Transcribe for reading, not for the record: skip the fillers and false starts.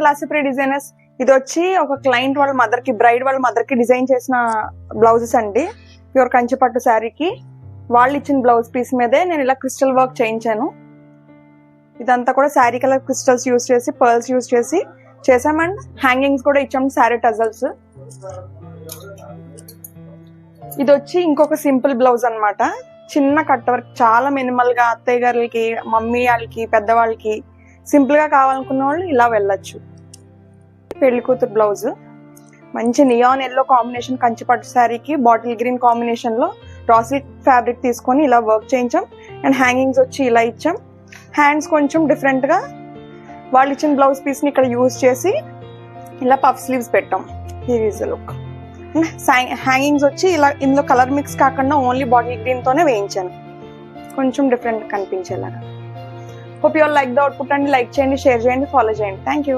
లాసిప్రీ designers. ఇది వచ్చి ఒక క్లయింట్ వాళ్ళ మదర్ కి, బ్రైడ్ వాళ్ళ మదర్ కి డిజైన్ చేసిన బ్లౌజెస్ అండి. ప్యూర్ కంచిపట్టు శారీకి వాళ్ళు ఇచ్చిన బ్లౌజ్ పీస్ మీదే నేను ఇలా క్రిస్టల్ వర్క్ చేయించాను. ఇదంతా కూడా శారీ కలర్ క్రిస్టల్స్ యూజ్ చేసి, పర్ల్స్ యూజ్ చేసి చేసాం. అండ్ హ్యాంగింగ్స్ కూడా ఇచ్చాము, శారీ టజల్స్. ఇది వచ్చి ఇంకొక సింపుల్ బ్లౌజ్ అన్నమాట. చిన్న కట్ వర్క్, చాలా మినిమల్ గా అత్తయ్య గారికి, మమ్మీ వాళ్ళకి, పెద్దవాళ్ళకి సింపుల్ గా కావాలనుకున్న వాళ్ళు ఇలా వెళ్ళొచ్చు. పెళ్లి కూతురు బ్లౌజ్ మంచి నియాన్ ఎల్లో కాంబినేషన్ కంచిపట్టు శారీకి బాటిల్ గ్రీన్ కాంబినేషన్ లో రా సిల్క్ ఫ్యాబ్రిక్ తీసుకొని ఇలా వర్క్ చేయించాం. అండ్ హ్యాంగింగ్స్ వచ్చి ఇలా ఇచ్చాం. హ్యాండ్స్ కొంచెం డిఫరెంట్ గా వాళ్ళు ఇచ్చిన బ్లౌజ్ పీస్ ని ఇక్కడ యూజ్ చేసి ఇలా పఫ్ స్లీవ్స్ పెట్టాం. Here is the look. Hangings వచ్చి ఇలా ఇందులో కలర్ మిక్స్ కాకుండా ఓన్లీ బాటిల్ గ్రీన్ తోనే వేయించాను, కొంచెం డిఫరెంట్ కనిపించేలాగా. Hope you all like the output అండి. లైక్ చేయండి, షేర్ చేయండి, ఫాలో చేయండి. Thank you.